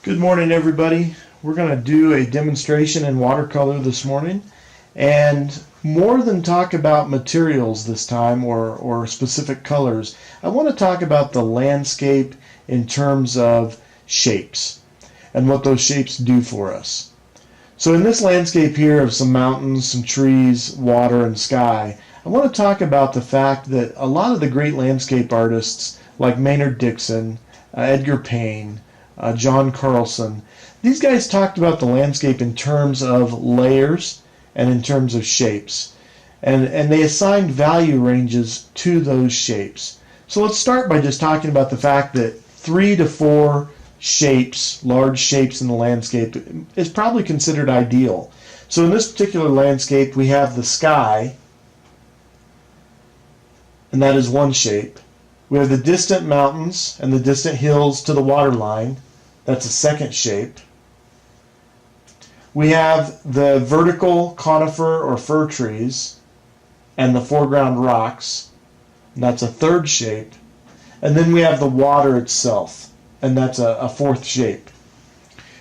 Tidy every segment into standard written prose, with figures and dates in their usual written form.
Good morning, everybody. We're going to do a demonstration in watercolor this morning, and more than talk about materials this time or specific colors, I want to talk about the landscape in terms of shapes and what those shapes do for us. So in this landscape here of some mountains, some trees, water, and sky, I want to talk about the fact that a lot of the great landscape artists like Maynard Dixon, Edgar Payne, John Carlson. These guys talked about the landscape in terms of layers and in terms of shapes. And they assigned value ranges to those shapes. So let's start by just talking about the fact that 3 to 4 shapes, large shapes in the landscape, is probably considered ideal. So in this particular landscape, we have the sky, and that is one shape. We have the distant mountains and the distant hills to the water line. That's a second shape. We have the vertical conifer or fir trees and the foreground rocks. And that's a third shape. And then we have the water itself, and that's a fourth shape.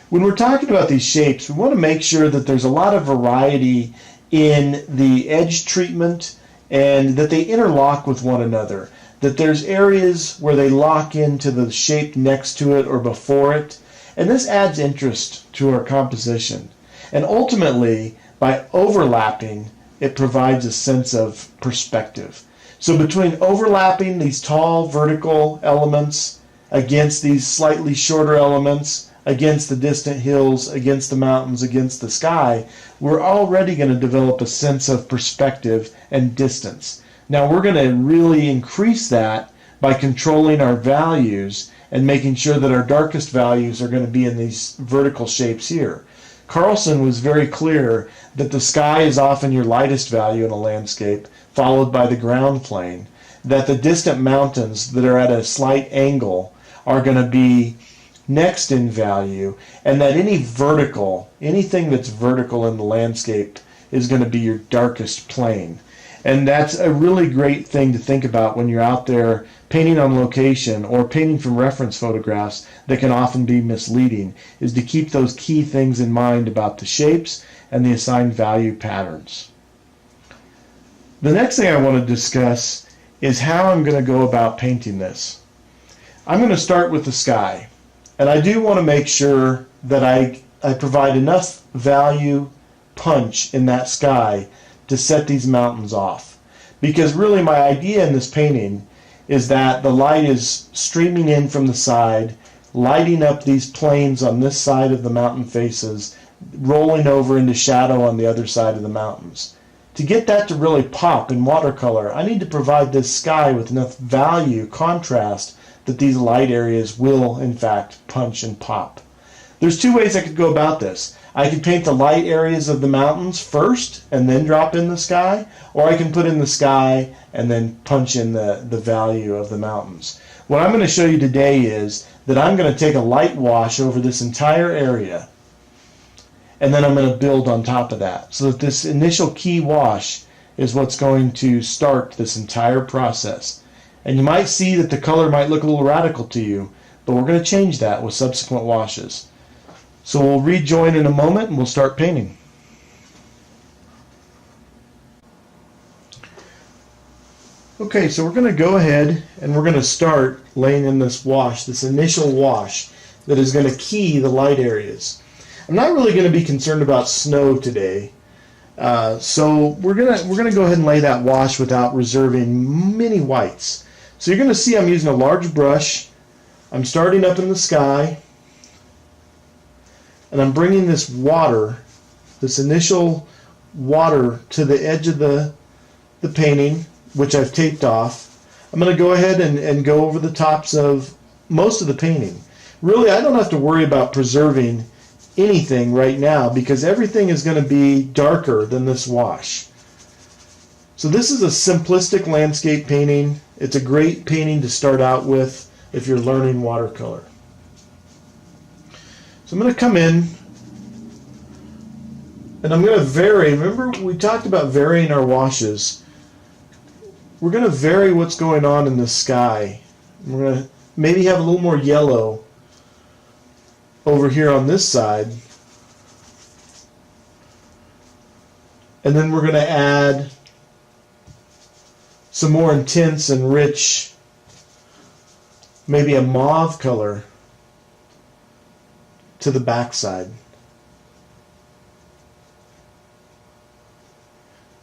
When we're talking about these shapes, we want to make sure that there's a lot of variety in the edge treatment and that they interlock with one another. That there's areas where they lock into the shape next to it or before it, and this adds interest to our composition. And ultimately, by overlapping, it provides a sense of perspective. So between overlapping these tall vertical elements against these slightly shorter elements, against the distant hills, against the mountains, against the sky, we're already going to develop a sense of perspective and distance. Now we're going to really increase that by controlling our values and making sure that our darkest values are going to be in these vertical shapes here. Carlson was very clear that the sky is often your lightest value in a landscape, followed by the ground plane, that the distant mountains that are at a slight angle are going to be next in value, and that anything that's vertical in the landscape is going to be your darkest plane. And that's a really great thing to think about when you're out there painting on location or painting from reference photographs that can often be misleading, is to keep those key things in mind about the shapes and the assigned value patterns. The next thing I want to discuss is how I'm going to go about painting this. I'm going to start with the sky, and I do want to make sure that I provide enough value punch in that sky to set these mountains off. Because really my idea in this painting is that the light is streaming in from the side, lighting up these plains on this side of the mountain faces, rolling over into shadow on the other side of the mountains. To get that to really pop in watercolor, I need to provide this sky with enough value, contrast, that these light areas will in fact punch and pop. There's two ways I could go about this. I could paint the light areas of the mountains first and then drop in the sky, or I can put in the sky and then punch in the value of the mountains. What I'm going to show you today is that I'm going to take a light wash over this entire area, and then I'm going to build on top of that, so that this initial key wash is what's going to start this entire process. And you might see that the color might look a little radical to you, but we're going to change that with subsequent washes. So we'll rejoin in a moment and we'll start painting. Okay, so we're going to go ahead and we're going to start laying in this wash, this initial wash that is going to key the light areas. I'm not really going to be concerned about snow today, so we're going to go ahead and lay that wash without reserving many whites. So you're going to see I'm using a large brush. I'm starting up in the sky, and I'm bringing this water, this initial water, to the edge of the painting, which I've taped off. I'm going to go ahead and go over the tops of most of the painting. Really, I don't have to worry about preserving anything right now because everything is going to be darker than this wash. So this is a simplistic landscape painting. It's a great painting to start out with if you're learning watercolor. So I'm going to come in and I'm going to vary. Remember, we talked about varying our washes. We're going to vary what's going on in the sky. We're going to maybe have a little more yellow, a little more orange, a little more blue, a little more green, a little more purple, a little more red, a little more orange, a little more yellow, a little more blue, a little more green, a little more purple, a little more red, a little more orange, a little more yellow, over here on this side. And then we're going to add some more intense and rich, maybe a mauve color to the backside.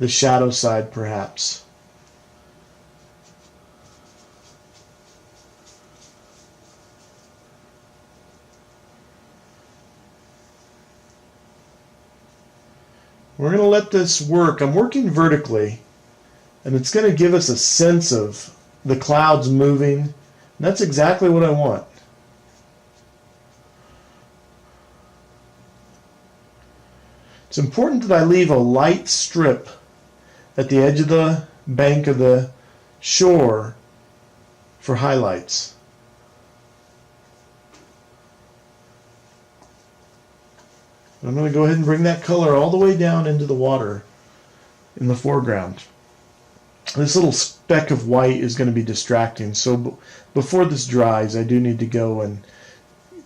The shadow side, perhaps. We're going to let this work. I'm working vertically, and it's going to give us a sense of the clouds moving. And that's exactly what I want. It's important that I leave a light strip at the edge of the bank of the shore for highlights. I'm going to go ahead and bring that color all the way down into the water in the foreground. This little speck of white is going to be distracting, so before this dries, I do need to go and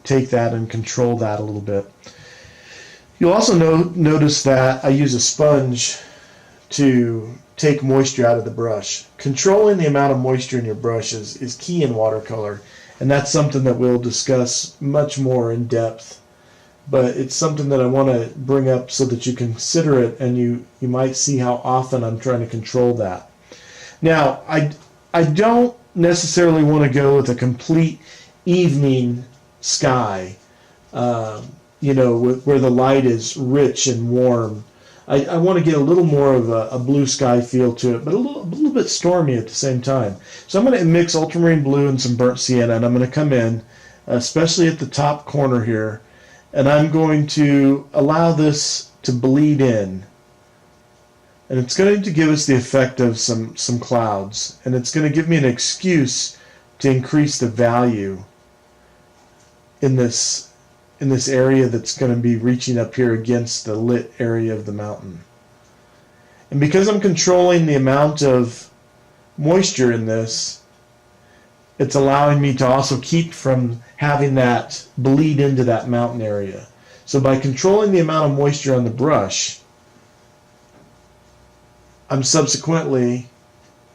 take that and control that a little bit. You'll also notice that I use a sponge to take moisture out of the brush. Controlling the amount of moisture in your brush is key in watercolor, and that's something that we'll discuss much more in depth. But it's something that I want to bring up so that you consider it, and you might see how often I'm trying to control that. Now, I don't necessarily want to go with a complete evening sky, where the light is rich and warm. I want to get a little more of a blue sky feel to it, but a little bit stormy at the same time. So I'm going to mix ultramarine blue and some burnt sienna, and I'm going to come in, especially at the top corner here, and I'm going to allow this to bleed in. And it's going to give us the effect of some clouds, and it's going to give me an excuse to increase the value in this area that's going to be reaching up here against the lit area of the mountain. And because I'm controlling the amount of moisture in this, it's allowing me to also keep from having that bleed into that mountain area. So by controlling the amount of moisture on the brush, I'm subsequently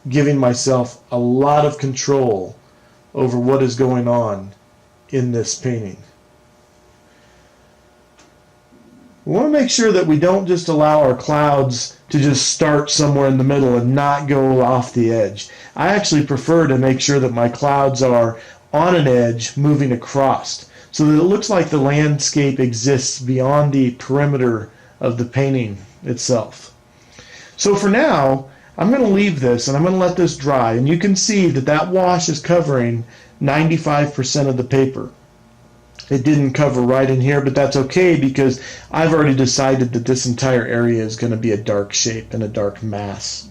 giving myself a lot of control over what is going on in this painting. We want to make sure that we don't just allow our clouds to just start somewhere in the middle and not go off the edge. I actually prefer to make sure that my clouds are on an edge moving across so that it looks like the landscape exists beyond the perimeter of the painting itself. So for now, I'm going to leave this and I'm going to let this dry, and you can see that wash is covering 95% of the paper. It didn't cover right in here, but that's okay because I've already decided that this entire area is going to be a dark shape and a dark mass.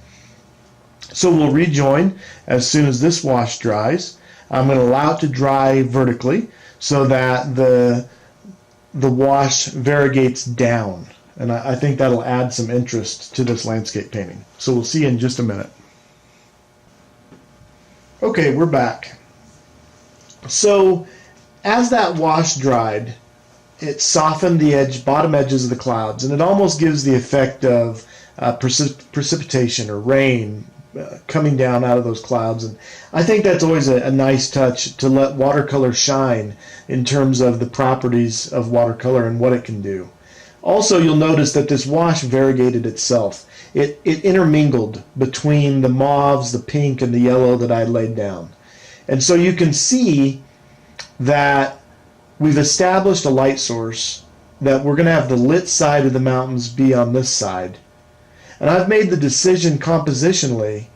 So we'll rejoin as soon as this wash dries. I'm going to allow it to dry vertically so that the wash variegates down. And I think that'll add some interest to this landscape painting. So we'll see you in just a minute. Okay, we're back. So as that wash dried, it softened the bottom edges of the clouds, and it almost gives the effect of precipitation or rain coming down out of those clouds. And I think that's always a nice touch to let watercolor shine in terms of the properties of watercolor and what it can do. Also, you'll notice that this wash variegated itself. It intermingled between the mauves, the pink, and the yellow that I laid down. And so you can see that we've established a light source, that we're going to have the lit side of the mountains be on this side. And I've made the decision compositionally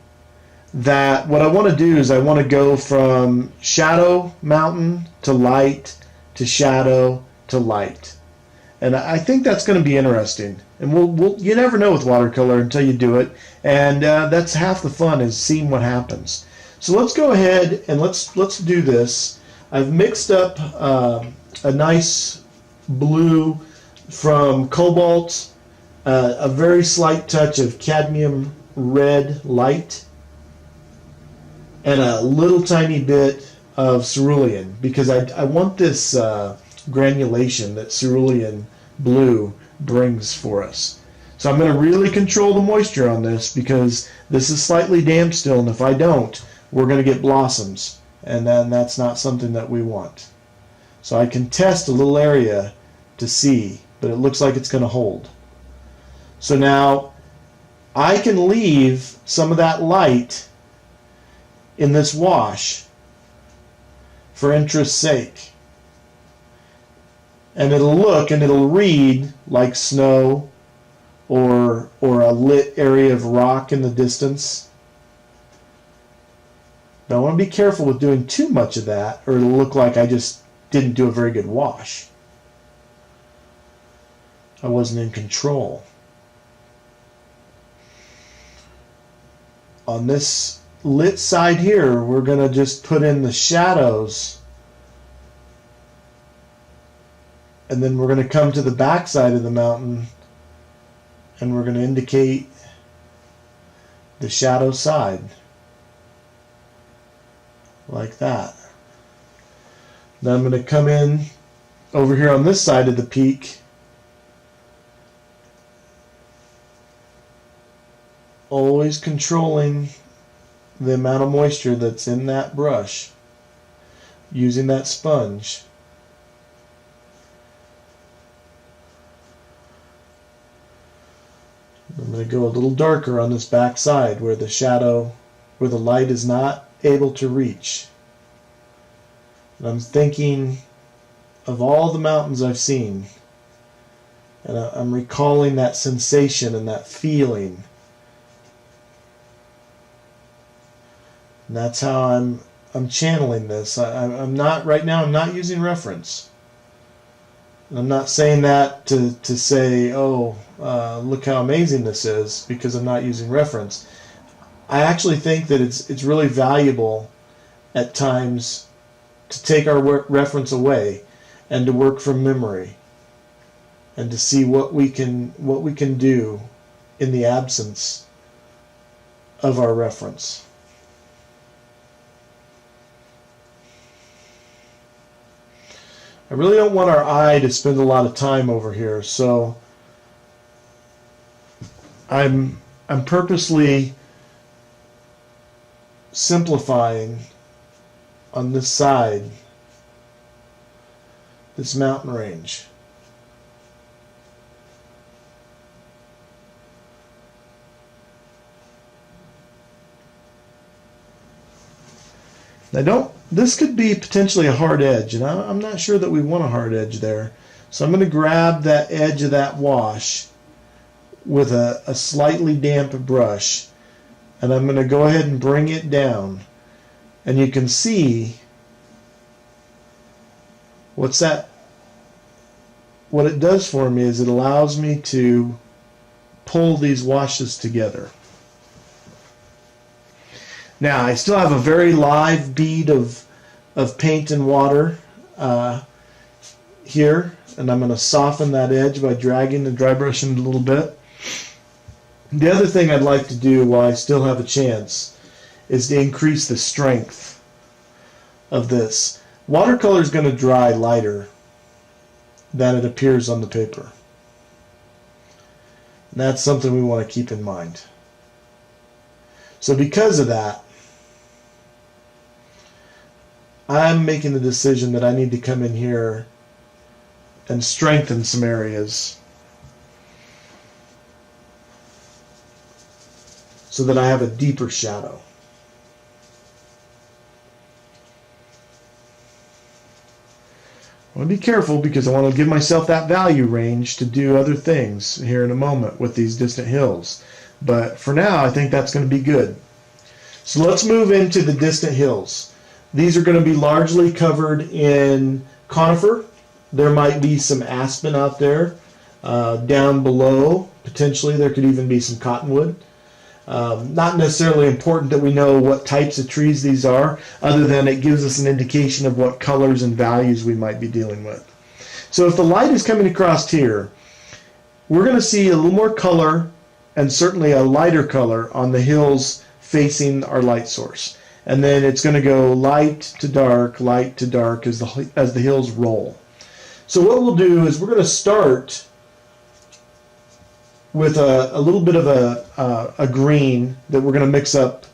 that what I want to do is I want to go from shadow mountain to light to shadow to light. And I think that's going to be interesting. And you never know with watercolor until you do it. And that's half the fun, is seeing what happens. So let's go ahead and let's do this. I've mixed up a nice blue from cobalt, a very slight touch of cadmium red light, and a little tiny bit of cerulean, because I want this granulation that cerulean blue brings for us. So I'm going to really control the moisture on this because this is slightly damp still, and if I don't, we're going to get blossoms, and then that's not something that we want. So I can test a little area to see, but it looks like it's going to hold. So now I can leave some of that light in this wash for interest's sake. And it'll look and it'll read like snow or a lit area of rock in the distance. But I want to be careful with doing too much of that, or it'll look like I just didn't do a very good wash. I wasn't in control. On this lit side here, we're going to just put in the shadows, and then we're going to come to the back side of the mountain and we're going to indicate the shadow side like that. Then I'm going to come in over here on this side of the peak, always controlling the amount of moisture that's in that brush, using that sponge. I'm going to go a little darker on this back side where the shadow, where the light is not able to reach. And I'm thinking of all the mountains I've seen, and I'm recalling that sensation and that feeling. And that's how I'm channeling this. I'm not right now. I'm not using reference. And I'm not saying that to say, oh, look how amazing this is, because I'm not using reference. I actually think that it's really valuable at times to take our reference away and to work from memory and to see what we can do in the absence of our reference. I really don't want our eye to spend a lot of time over here, so I'm purposely simplifying on this side, this mountain range. This could be potentially a hard edge, and I'm not sure that we want a hard edge there. So I'm going to grab that edge of that wash with a slightly damp brush, and I'm going to go ahead and bring it down. And you can see what it does for me is it allows me to pull these washes together. Now I still have a very live bead of paint and water here, and I'm going to soften that edge by dragging the dry brush in a little bit. The other thing I'd like to do while I still have a chance is to increase the strength of this. Watercolor is going to dry lighter than it appears on the paper. And that's something we want to keep in mind. So because of that, I'm making the decision that I need to come in here and strengthen some areas so that I have a deeper shadow. I want to be careful because I want to give myself that value range to do other things here in a moment with these distant hills. But for now, I think that's going to be good. So let's move into the distant hills. These are going to be largely covered in conifer. There might be some aspen out there. Down below, potentially, there could even be some cottonwood. Not necessarily important that we know what types of trees these are, other than it gives us an indication of what colors and values we might be dealing with. So if the light is coming across here, we're going to see a little more color and certainly a lighter color on the hills facing our light source. And then it's going to go light to dark as the hills roll. So what we'll do is we're going to start with a little bit of a green that we're going to mix up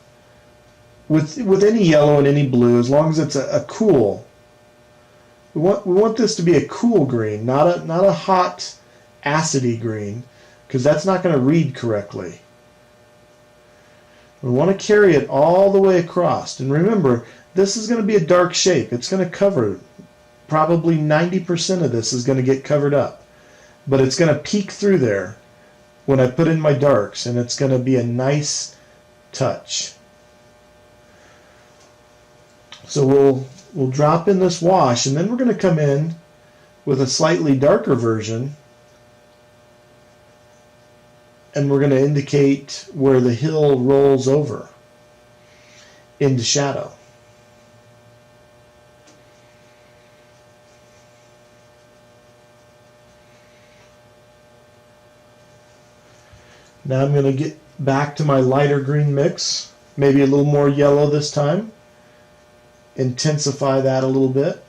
with any yellow and any blue, as long as it's a cool. We want this to be a cool green, not a hot, acidy green, because that's not going to read correctly. We want to carry it all the way across. And remember, this is going to be a dark shape. It's going to cover, probably 90% of this is going to get covered up. But it's going to peek through there when I put in my darks, and it's going to be a nice touch. So we'll drop in this wash, and then we're going to come in with a slightly darker version, and we're going to indicate where the hill rolls over into shadow. Now I'm going to get back to my lighter green mix, maybe a little more yellow this time. Intensify that a little bit.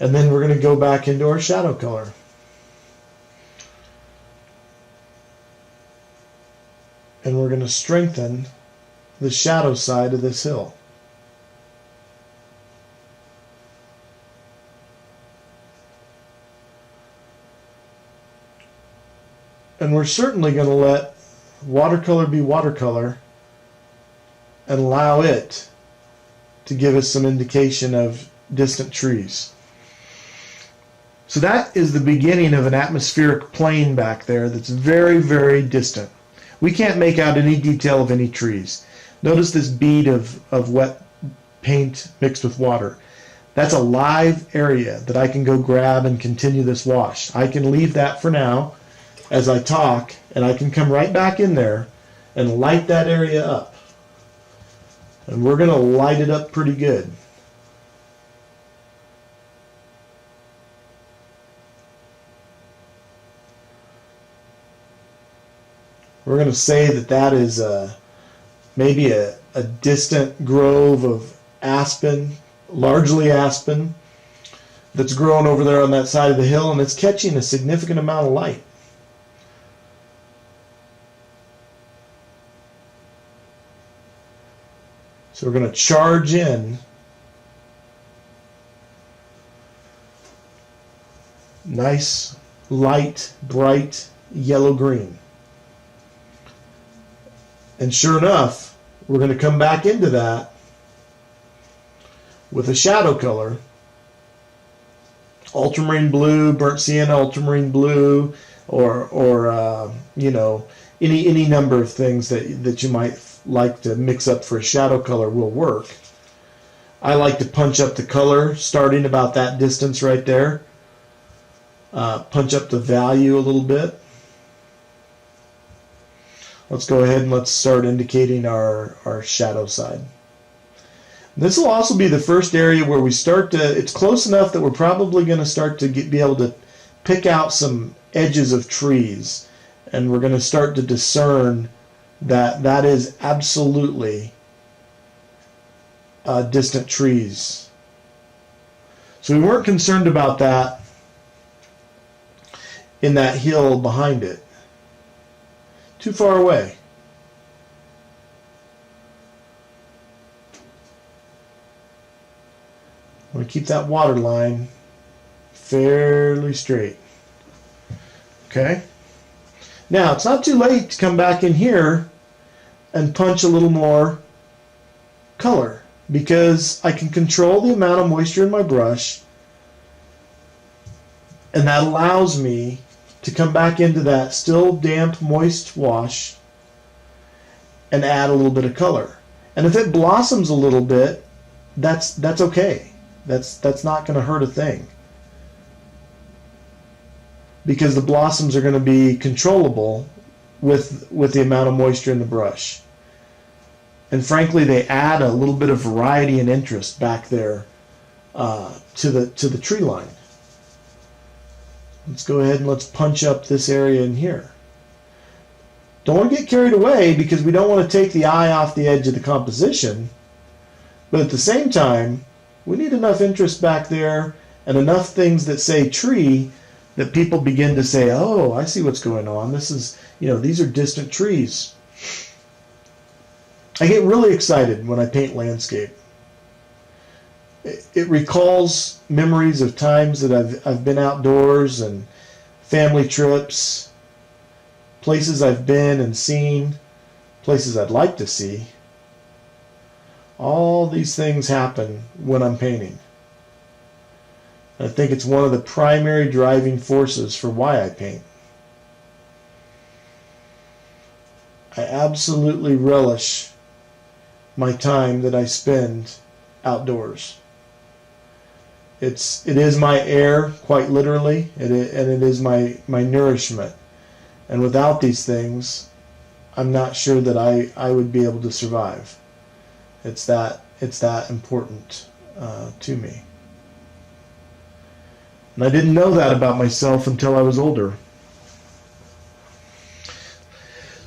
And then we're going to go back into our shadow color. And we're going to strengthen the shadow side of this hill. And we're certainly going to let watercolor be watercolor and allow it to give us some indication of distant trees. So that is the beginning of an atmospheric plane back there that's very, very distant. We can't make out any detail of any trees. Notice this bead of wet paint mixed with water. That's a live area that I can go grab and continue this wash. I can leave that for now as I talk, and I can come right back in there and light that area up. And we're going to light it up pretty good. We're going to say that that is maybe a distant grove of aspen, largely aspen, that's growing over there on that side of the hill, and it's catching a significant amount of light. So we're going to charge in nice, light, bright yellow-green. And sure enough, we're going to come back into that with a shadow color. Ultramarine blue, burnt sienna, ultramarine blue, or you know, any number of things that you might like to mix up for a shadow color will work. I like to punch up the color starting about that distance right there. Punch up the value a little bit. Let's go ahead and let's start indicating our shadow side. This will also be the first area where we start to, it's close enough that we're probably going to start to be able to pick out some edges of trees, and we're going to start to discern that is absolutely distant trees. So we weren't concerned about that in that hill behind it. Too far away. I'm going to keep that water line fairly straight. Okay? Now, it's not too late to come back in here and punch a little more color, because I can control the amount of moisture in my brush, and that allows me to come back into that still damp, moist wash and add a little bit of color. And if it blossoms a little bit, that's okay. That's not going to hurt a thing, because the blossoms are going to be controllable with the amount of moisture in the brush. And frankly, they add a little bit of variety and interest back there to the tree line. Let's go ahead and let's punch up this area in here. Don't want to get carried away because we don't want to take the eye off the edge of the composition. But at the same time, we need enough interest back there and enough things that say tree that people begin to say, oh, I see what's going on. This is, these are distant trees. I get really excited when I paint landscape. It recalls memories of times that I've been outdoors and family trips, places I've been and seen, places I'd like to see. All these things happen when I'm painting. I think it's one of the primary driving forces for why I paint. I absolutely relish my time that I spend outdoors. It is my air, quite literally, and it is my nourishment. And without these things, I'm not sure that I would be able to survive. It's that important to me. And I didn't know that about myself until I was older.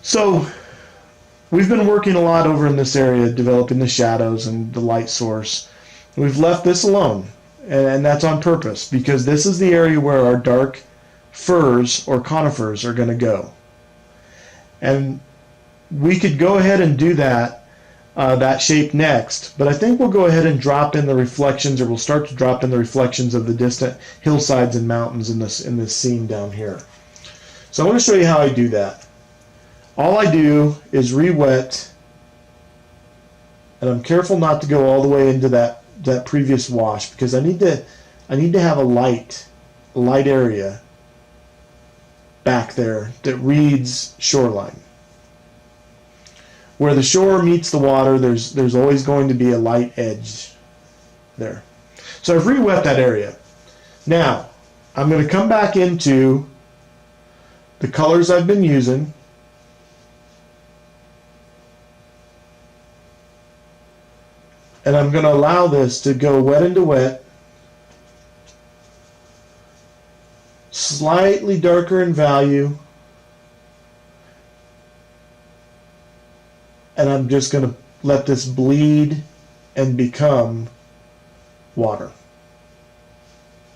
So we've been working a lot over in this area, developing the shadows and the light source. We've left this alone, and that's on purpose, because this is the area where our dark firs or conifers are going to go. And we could go ahead and do that shape next, but I think we'll go ahead and drop in the reflections, or we'll start to drop in the reflections of the distant hillsides and mountains in this scene down here. So I want to show you how I do that. All I do is re-wet, and I'm careful not to go all the way into that previous wash, because I need to have a light area back there that reads shoreline. Where the shore meets the water, there's always going to be a light edge there. So I've re-wet that area. Now, I'm going to come back into the colors I've been using. And I'm going to allow this to go wet into wet, slightly darker in value, and I'm just going to let this bleed and become water.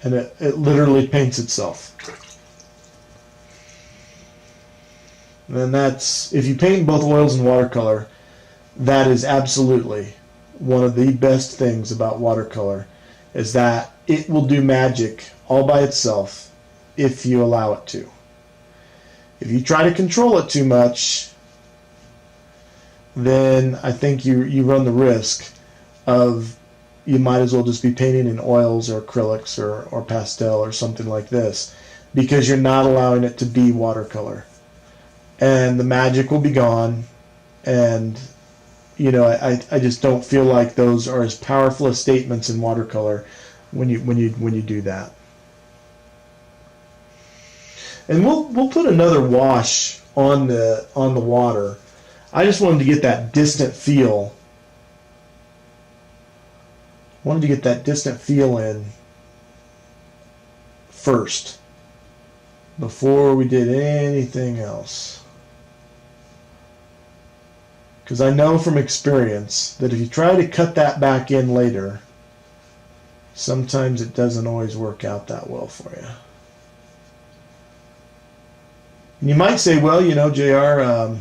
And it literally paints itself. And then that's, if you paint both oils and watercolor, that is absolutely one of the best things about watercolor, is that it will do magic all by itself if you allow it to. If you try to control it too much, then I think you run the risk of, you might as well just be painting in oils or acrylics or pastel or something like this, because you're not allowing it to be watercolor. And the magic will be gone, and I just don't feel like those are as powerful as statements in watercolor when you do that. And we'll put another wash on the water. I just wanted to get that distant feel. Wanted to get that distant feel in first, before we did anything else. Because I know from experience that if you try to cut that back in later, sometimes it doesn't always work out that well for you. And you might say, well, JR,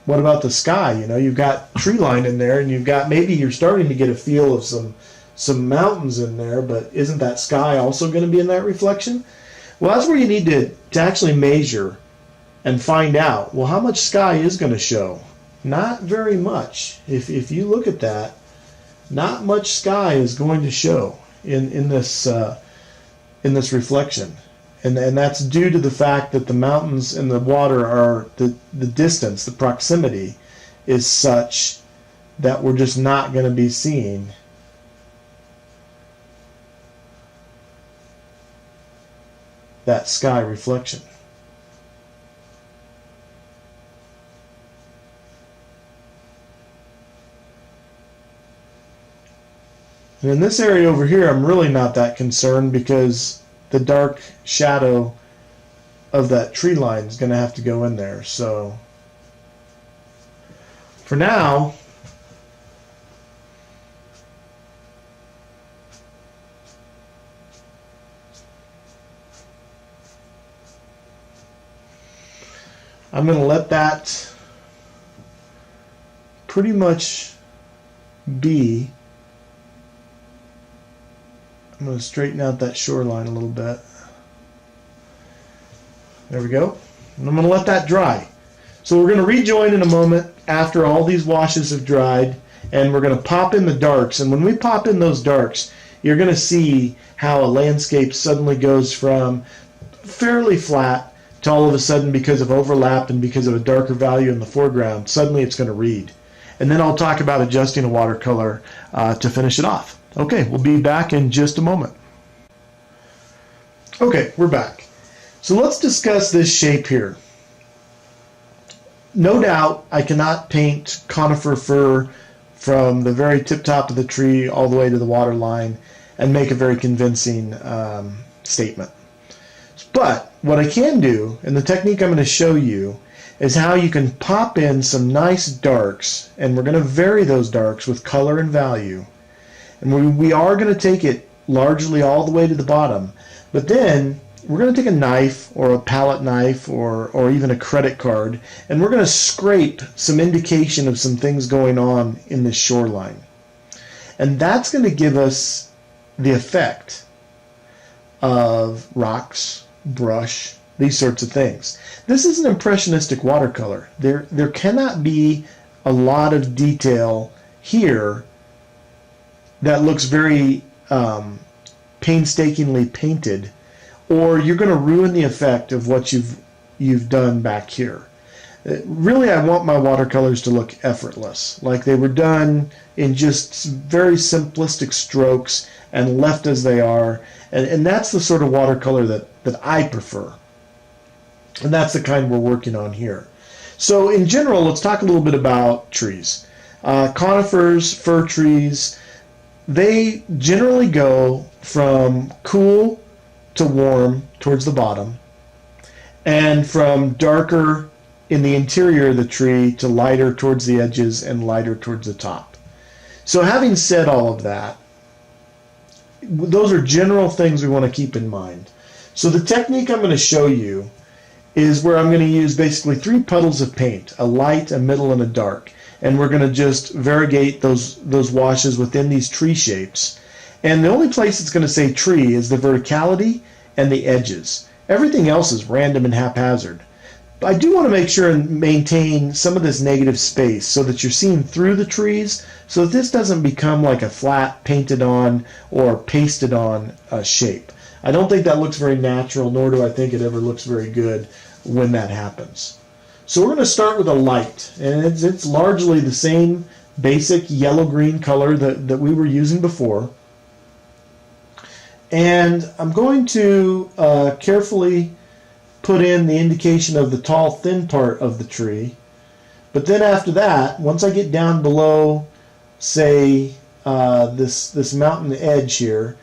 what about the sky? You've got tree line in there, and maybe you're starting to get a feel of some mountains in there, but isn't that sky also going to be in that reflection? Well, that's where you need to actually measure and find out, well, how much sky is going to show? Not very much. If you look at that, not much sky is going to show in this reflection, and that's due to the fact that the mountains and the water are the distance, the proximity is such that we're just not going to be seeing that sky reflection. And in this area over here, I'm really not that concerned, because the dark shadow of that tree line is going to have to go in there. So For now, I'm going to let that pretty much be. I'm going to straighten out that shoreline a little bit. There we go. And I'm going to let that dry. So we're going to rejoin in a moment after all these washes have dried, and we're going to pop in the darks. And when we pop in those darks, you're going to see how a landscape suddenly goes from fairly flat to all of a sudden, because of overlap and because of a darker value in the foreground, suddenly it's going to read. And then I'll talk about adjusting a watercolor to finish it off. Okay, we'll be back in just a moment. Okay, we're back. So let's discuss this shape here. No doubt I cannot paint conifer fir from the very tip top of the tree all the way to the water line and make a very convincing statement. But what I can do, and the technique I'm going to show you, is how you can pop in some nice darks, and we're going to vary those darks with color and value. And we are going to take it largely all the way to the bottom, but then we're going to take a knife or a palette knife or even a credit card, and we're going to scrape some indication of some things going on in this shoreline. And that's going to give us the effect of rocks, brush, these sorts of things. This is an impressionistic watercolor. There cannot be a lot of detail here that looks very painstakingly painted, or you're going to ruin the effect of what you've done back here. Really, I want my watercolors to look effortless, like they were done in just very simplistic strokes and left as they are, and that's the sort of watercolor that I prefer. And that's the kind we're working on here. So in general, let's talk a little bit about trees. Conifers, fir trees, they generally go from cool to warm towards the bottom, and from darker in the interior of the tree to lighter towards the edges and lighter towards the top. So having said all of that, those are general things we want to keep in mind. So the technique I'm going to show you is where I'm going to use basically 3 puddles of paint, a light, a middle, and a dark. And we're going to just variegate those washes within these tree shapes. And the only place it's going to say tree is the verticality and the edges. Everything else is random and haphazard. But I do want to make sure and maintain some of this negative space so that you're seeing through the trees, so that this doesn't become like a flat painted on or pasted on shape. I don't think that looks very natural, nor do I think it ever looks very good when that happens. So we're going to start with a light, and it's largely the same basic yellow-green color that we were using before. And I'm going to carefully put in the indication of the tall, thin part of the tree. But then after that, once I get down below, say, this mountain edge here,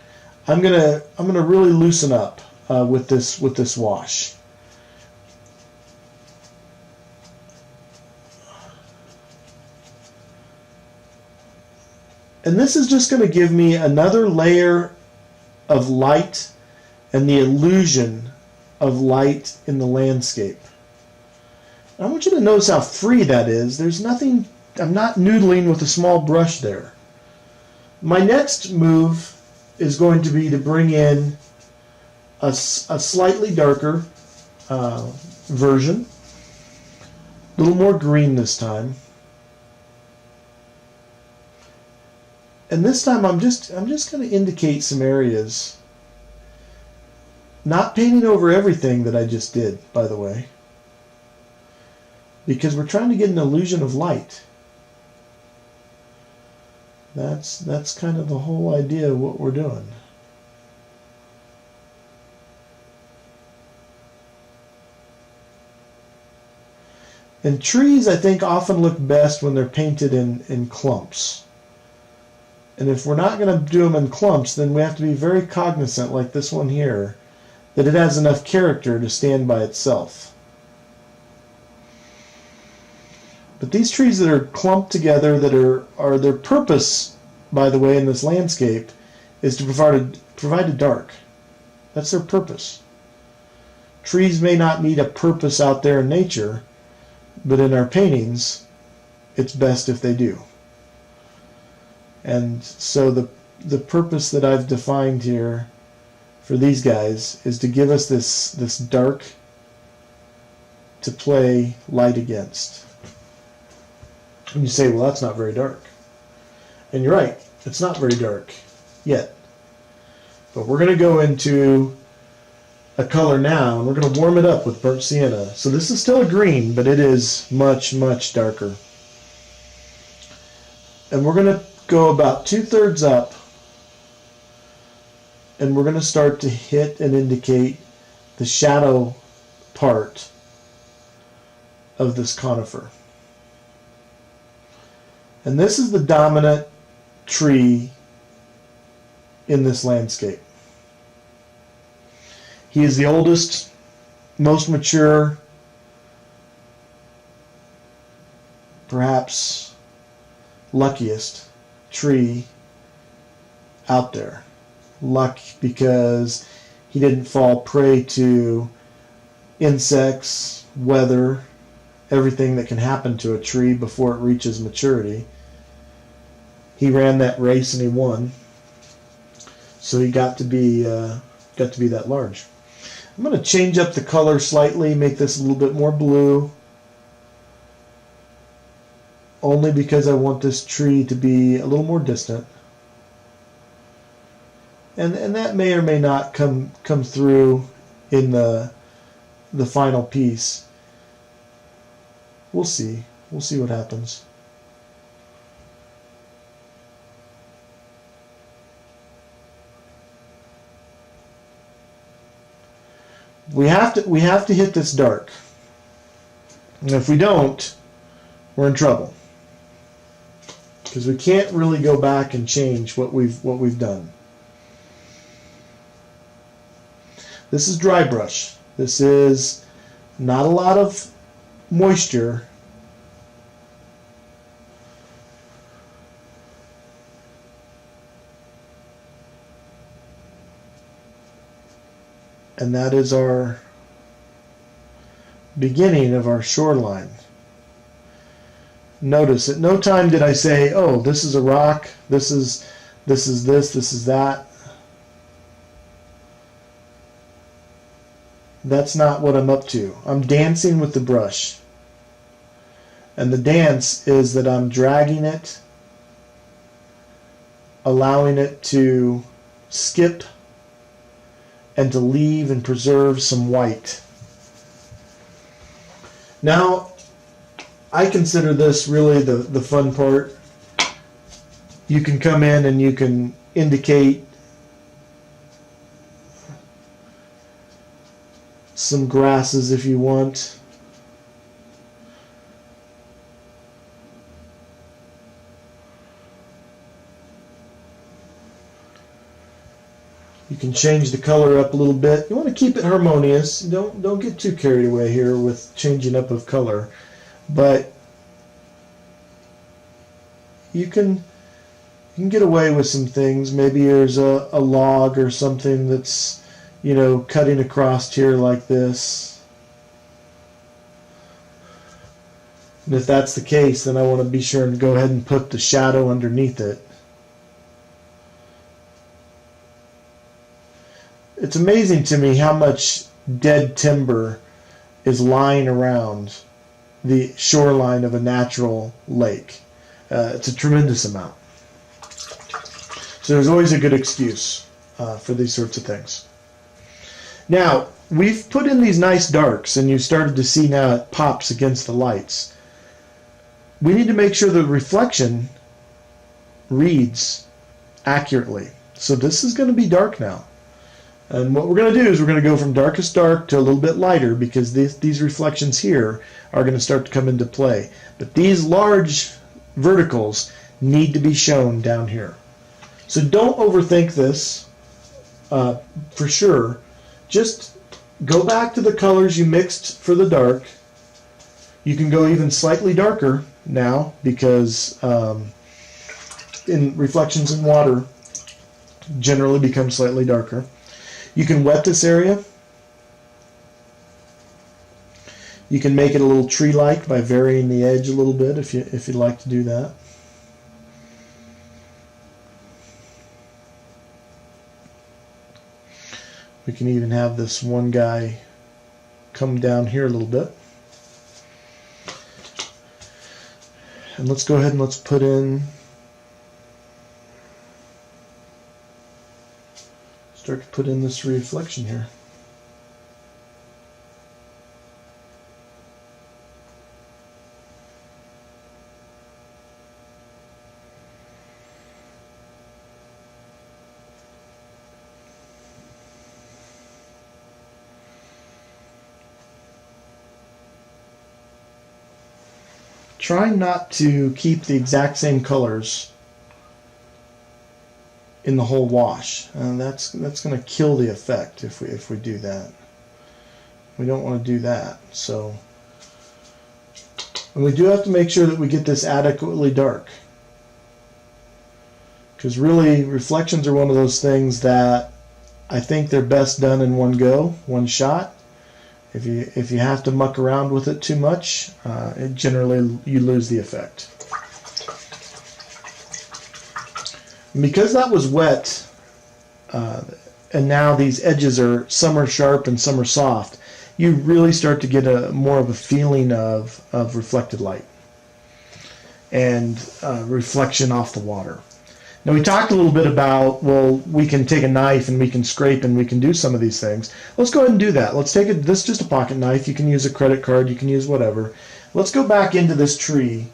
I'm gonna really loosen up with this wash. And this is just going to give me another layer of light and the illusion of light in the landscape. I want you to notice how free that is. There's nothing, I'm not noodling with a small brush there. My next move is going to be to bring in a slightly darker version, a little more green this time. And this time I'm just going to indicate some areas, not painting over everything that I just did, by the way, because we're trying to get an illusion of light. That's kind of the whole idea of what we're doing. And trees, I think, often look best when they're painted in clumps. And if we're not going to do them in clumps, then we have to be very cognizant, like this one here, that it has enough character to stand by itself. But these trees that are clumped together, that are their purpose, by the way, in this landscape, is to provide a dark. That's their purpose. Trees may not need a purpose out there in nature, but in our paintings, it's best if they do. And so the purpose that I've defined here for these guys is to give us this dark to play light against. And you say, well, that's not very dark. And you're right, it's not very dark yet. But we're going to go into a color now, and we're going to warm it up with burnt sienna. So this is still a green, but it is much, much darker. And we're going to go about 2/3 up, and we're going to start to hit and indicate the shadow part of this conifer. And this is the dominant tree in this landscape. He is the oldest, most mature, perhaps luckiest tree out there. Luck because he didn't fall prey to insects, weather, everything that can happen to a tree before it reaches maturity. He ran that race and he won. So he got to be that large. I'm going to change up the color slightly, make this a little bit more blue, only because I want this tree to be a little more distant. And that may or may not come through in the final piece. We'll see. We'll see what happens. We have to hit this dark. And if we don't, we're in trouble. Because we can't really go back and change what we've done. This is dry brush. This is not a lot of moisture. And that is our beginning of our shoreline. Notice at no time did I say, oh, this is a rock, this is this is that. That's not what I'm up to. I'm dancing with the brush. And the dance is that I'm dragging it, allowing it to skip and to leave and preserve some white. Now, I consider this really the fun part. You can come in and you can indicate some grasses if you want. You can change the color up a little bit. You want to keep it harmonious. Don't get too carried away here with changing up of color. But you can get away with some things. Maybe there's a log or something that's, you know, cutting across here like this. And if that's the case, then I want to be sure and go ahead and put the shadow underneath it. It's amazing to me how much dead timber is lying around the shoreline of a natural lake. It's a tremendous amount. So there's always a good excuse for these sorts of things. Now, we've put in these nice darks, and you started to see now it pops against the lights. We need to make sure the reflection reads accurately. So this is going to be dark now. And what we're going to do is we're going to go from darkest dark to a little bit lighter, because these reflections here are going to start to come into play. But these large verticals need to be shown down here. So don't overthink this, for sure. Just go back to the colors you mixed for the dark. You can go even slightly darker now because in reflections in water generally become slightly darker. You can wet this area. You can make it a little tree-like by varying the edge a little bit if you'd like to do that. We can even have this one guy come down here a little bit. And let's go ahead and let's put in, start to put in this reflection here. Try not to keep the exact same colors in the whole wash. That's going to kill the effect if we do that. We don't want to do that. So, and we do have to make sure that we get this adequately dark, because really reflections are one of those things that I think they're best done in one go, one shot. If you have to muck around with it too much, generally you lose the effect. And because that was wet, and now these edges are, some are sharp and some are soft, you really start to get more of a feeling of reflected light and reflection off the water. Now we talked a little bit about, well, we can take a knife and we can scrape and we can do some of these things. Let's go ahead and do that. Let's take this is just a pocket knife. You can use a credit card. You can use whatever. Let's go back into this tree.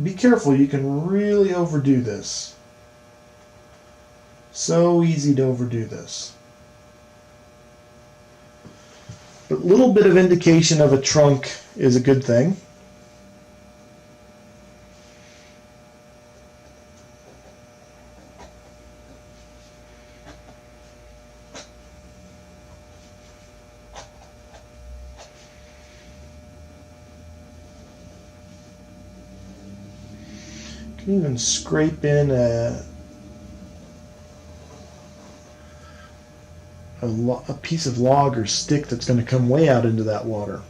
Be careful. You can really overdo this. So easy to overdo this. But a little bit of indication of a trunk is a good thing. You can even scrape in a piece of log or stick that's going to come way out into that water.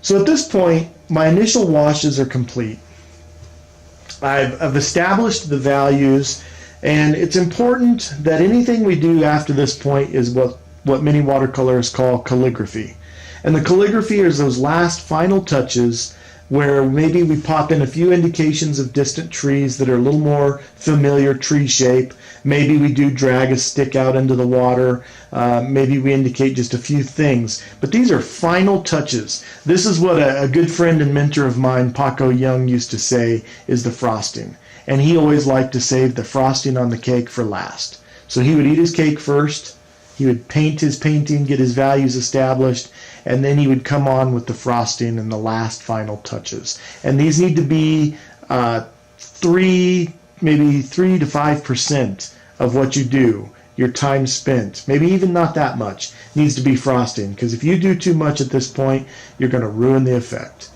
So at this point, my initial washes are complete. I've established the values, and it's important that anything we do after this point is what many watercolorists call calligraphy. And the calligraphy is those last final touches where maybe we pop in a few indications of distant trees that are a little more familiar tree shape. Maybe we do drag a stick out into the water. Maybe we indicate just a few things. But these are final touches. This is what a good friend and mentor of mine, Paco Young, used to say is the frosting. And he always liked to save the frosting on the cake for last. So he would eat his cake first. He would paint his painting, get his values established, and then he would come on with the frosting and the last final touches. And these need to be maybe 3 to 5% of what you do, your time spent. Maybe even not that much needs to be frosting, because if you do too much at this point, you're going to ruin the effect.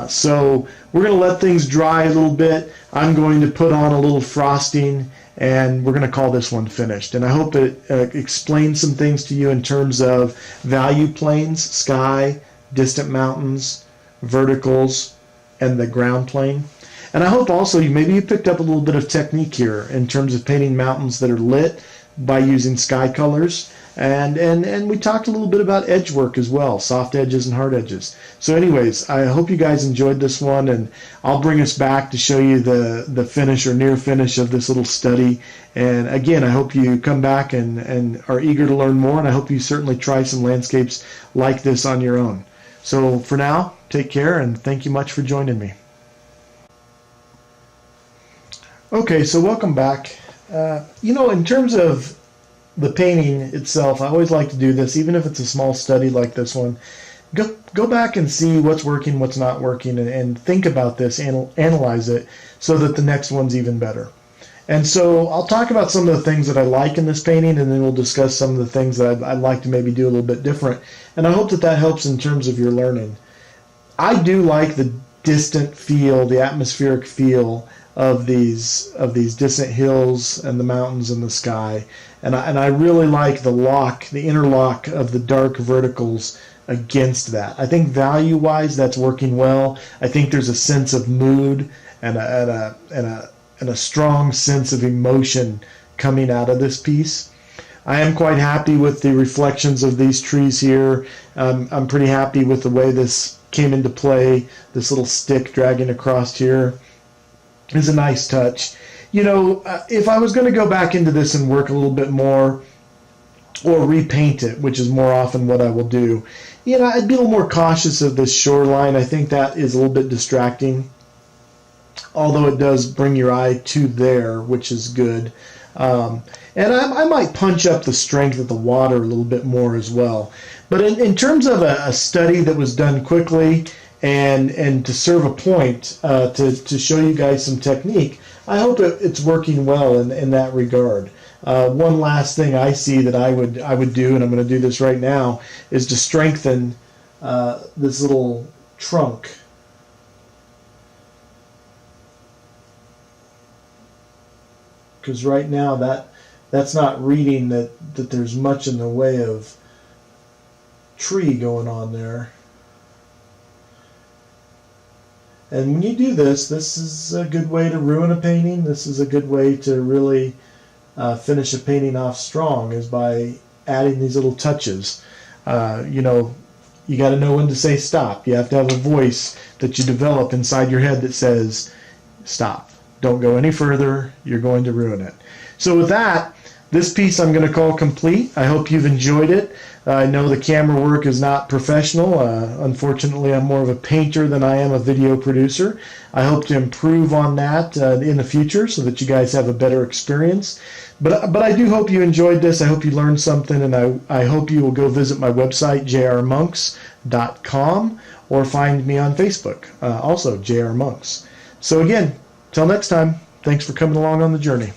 So we're going to let things dry a little bit. I'm going to put on a little frosting, and we're going to call this one finished. And I hope it explains some things to you in terms of value planes, sky, distant mountains, verticals, and the ground plane. And I hope also maybe you picked up a little bit of technique here in terms of painting mountains that are lit by using sky colors. And we talked a little bit about edge work as well, soft edges and hard edges. So anyways, I hope you guys enjoyed this one, and I'll bring us back to show you the finish or near finish of this little study. And again, I hope you come back and are eager to learn more, and I hope you certainly try some landscapes like this on your own. So for now, take care, and thank you much for joining me. Okay, so welcome back. In terms of the painting itself, I always like to do this, even if it's a small study like this one. Go back and see what's working, what's not working, and think about this, analyze it, so that the next one's even better. And so I'll talk about some of the things that I like in this painting, and then we'll discuss some of the things that I'd like to maybe do a little bit different. And I hope that that helps in terms of your learning. I do like the distant feel, the atmospheric feel of these distant hills and the mountains and the sky. And I really like the interlock of the dark verticals against that. I think value-wise, that's working well. I think there's a sense of mood and a strong sense of emotion coming out of this piece. I am quite happy with the reflections of these trees here. I'm pretty happy with the way this came into play. This little stick dragging across here is a nice touch. You know, if I was going to go back into this and work a little bit more, or repaint it, which is more often what I will do, you know, I'd be a little more cautious of this shoreline. I think that is a little bit distracting, although it does bring your eye to there, which is good. And I might punch up the strength of the water a little bit more as well. But in terms of a study that was done quickly and to serve a point, to show you guys some technique, I hope it's working well in that regard. One last thing I see that I would do, and I'm going to do this right now, is to strengthen this little trunk. Because right now that's not reading that there's much in the way of tree going on there. And when you do this is a good way to ruin a painting. This is a good way to really finish a painting off strong, is by adding these little touches. You know, you got to know when to say stop. You have to have a voice that you develop inside your head that says, stop. Don't go any further. You're going to ruin it. So with that, this piece I'm going to call complete. I hope you've enjoyed it. I know the camera work is not professional. Unfortunately, I'm more of a painter than I am a video producer. I hope to improve on that in the future so that you guys have a better experience. But I do hope you enjoyed this. I hope you learned something, and I hope you will go visit my website, jrmonks.com, or find me on Facebook, also jrmonks. So again, till next time, thanks for coming along on the journey.